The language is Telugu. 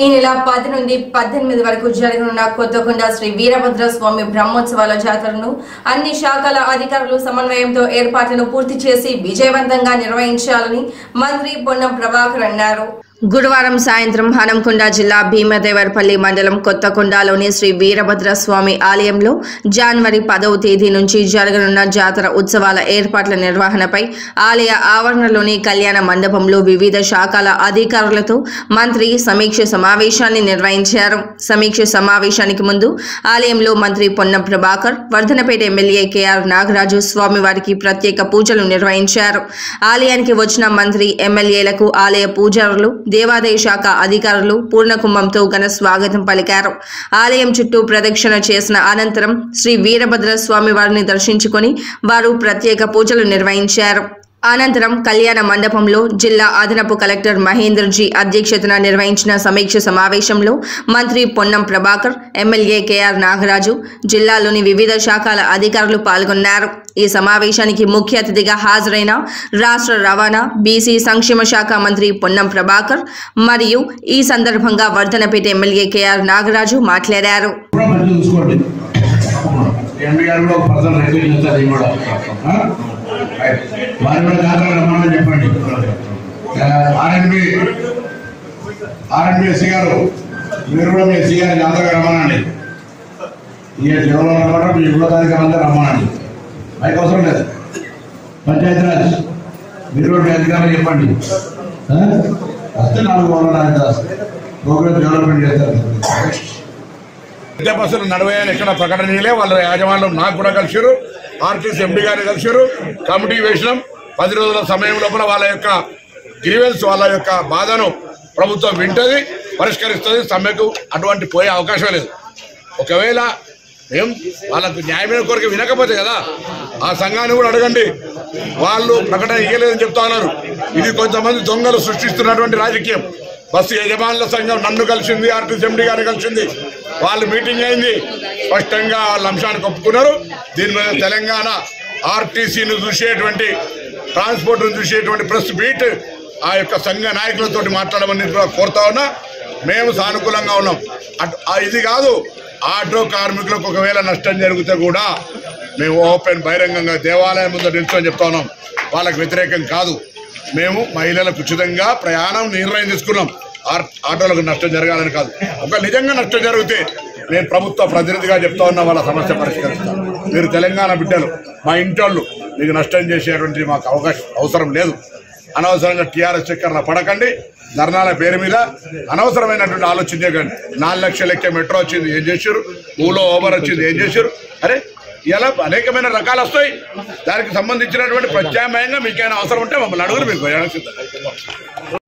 ఈ నెల 10 నుండి 18 వరకు జరగనున్న కొత్తకొండ శ్రీ వీరభద్ర స్వామి బ్రహ్మోత్సవాల జాతరను అన్ని శాఖల అధికారులు సమన్వయంతో ఏర్పాట్లను పూర్తి చేసి విజయవంతంగా నిర్వహించాలని మంత్రి పొన్నం ప్రభాకర్ అన్నారు. గురువారం సాయంత్రం హనంకొండ జిల్లా భీమదేవరపల్లి మండలం కొత్తకొండలోని శ్రీ వీరభద్ర స్వామి ఆలయంలో జనవరి 10వ తేదీ నుంచి జరగనున్న జాతర ఉత్సవాల ఏర్పాట్ల నిర్వహణపై ఆలయ ఆవరణలోని కళ్యాణ మండపంలో వివిధ శాఖల అధికారులతో మంత్రి సమీక్ష సమావేశాన్ని నిర్వహించారు. సమీక్ష సమావేశానికి ముందు ఆలయంలో మంత్రి పొన్నం ప్రభాకర్, వర్ధనపేట ఎమ్మెల్యే కేఆర్ నాగరాజు స్వామివారికి ప్రత్యేక పూజలు నిర్వహించారు. ఆలయానికి వచ్చిన మంత్రి ఎమ్మెల్యేలకు ఆలయ పూజారులు, దేవాదాయ శాఖ అధికారులు పూర్ణకుంభంతో ఘన స్వాగతం పలికారు. ఆలయం చుట్టూ ప్రదక్షిణ చేసిన అనంతరం శ్రీ వీరభద్ర స్వామి వారిని దర్శించుకొని వారు ప్రత్యేక పూజలు నిర్వహించారు. అనంతరం కళ్యాణ మండపంలో జిల్లా అదనపు కలెక్టర్ మహేందర్జీ అధ్యక్షతన నిర్వహించిన సమీక్ష సమావేశంలో మంత్రి పొన్నం ప్రభాకర్, ఎమ్మెల్యే కేఆర్ నాగరాజు, జిల్లాలోని వివిధ శాఖల అధికారులు పాల్గొన్నారు. ఈ సమావేశానికి ముఖ్య అతిథిగా హాజరైన రాష్ట్ర రవాణా, బీసీ సంక్షేమ శాఖ మంత్రి పొన్నం ప్రభాకర్ మరియు ఈ సందర్భంగా వర్ధనపేట ఎమ్మెల్యే కేఆర్ నాగరాజు మాట్లాడారు. చెప్పండి ఆర్ఎన్బిఎస్సీ గారు, మీరు కూడా మీ ఎస్సీ గారు జాతరగా రమ్మనండి. ఈ ఎవరో రమ్మంటారు, మీ యువతాధికారులంతా రమ్మనండి. బైక్ అవసరం లేదు. పంచాయతీరాజ్ మీరు కూడా మీ అధికారులు చెప్పండి. వస్తే 4 వారాలు ప్రోగ్రామ్ డెవలప్మెంట్ చేస్తారు. విద్యా బస్సులు నడవేయాలని ఎక్కడ ప్రకటనలే వాళ్ళ యాజమాన్యం నాకు కూడా కలిసారు. ఆర్టీసీ ఎంపీ గారిని కలిసారు. కమిటీ వేసినాం. 10 రోజుల సమయం లోపల వాళ్ళ యొక్క గ్రీవెన్స్, వాళ్ళ యొక్క బాధను ప్రభుత్వం వింటది, పరిష్కరిస్తుంది. సమ్మెకు అటువంటి పోయే అవకాశం లేదు. ఒకవేళ ఏం వాళ్ళకు న్యాయమైన కోరిక వినకపోతే కదా ఆ సంఘాన్ని కూడా అడగండి. వాళ్ళు ప్రకటన ఇవ్వలేదని చెప్తా ఉన్నారు. ఇది కొంతమంది దొంగలు సృష్టిస్తున్నటువంటి రాజకీయం. బస్సు యజమానుల సంఘం నన్ను కలిసింది, ఆర్టీసీ ఎంపీ గారిని కలిసింది. వాళ్ళు మీటింగ్ అయింది, స్పష్టంగా వాళ్ళ అంశాన్ని ఒప్పుకున్నారు. దీని మీద తెలంగాణ ఆర్టీసీని చూసేటువంటి, ట్రాన్స్పోర్ట్ను చూసేటువంటి ప్రెస్ మీట్ ఆ యొక్క సంఘ నాయకులతో మాట్లాడమని కోరుతా ఉన్నా. మేము సానుకూలంగా ఉన్నాం. ఇది కాదు, ఆటో కార్మికులకు ఒకవేళ నష్టం జరిగితే కూడా మేము ఓపెన్ బహిరంగంగా దేవాలయం ముందు నిల్చొని చెప్తా ఉన్నాం. వాళ్ళకు వ్యతిరేకం కాదు. మేము మహిళలకు ఉచితంగా ప్రయాణం నిర్ణయం తీసుకున్నాం. ఆటోలకు నష్టం జరగాలని కాదు. ఒక నిజంగా నష్టం జరిగితే నేను ప్రభుత్వ ప్రతినిధిగా చెప్తా ఉన్నా, వాళ్ళ సమస్య పరిష్కరిస్తాను. మీరు తెలంగాణ బిడ్డలు, మా ఇంటోళ్ళు, మీకు నష్టం చేసేటువంటి మాకు అవసరం లేదు. అనవసరంగా టీఆర్ఎస్ చక్కర్ల పడకండి. ధర్నాల పేరు మీద అనవసరమైనటువంటి ఆలోచన చేయకండి. 4 లక్షల లెక్క మెట్రో వచ్చింది, ఏం చేశారు? ఊలో ఓవర్ వచ్చింది, ఏం చేశారు? అరే ఇలా అనేకమైన రకాలు వస్తాయి. దానికి సంబంధించినటువంటి ప్రత్యామ్నాయంగా మీకైనా అవసరం ఉంటే మమ్మల్ని అడుగురు. మీకు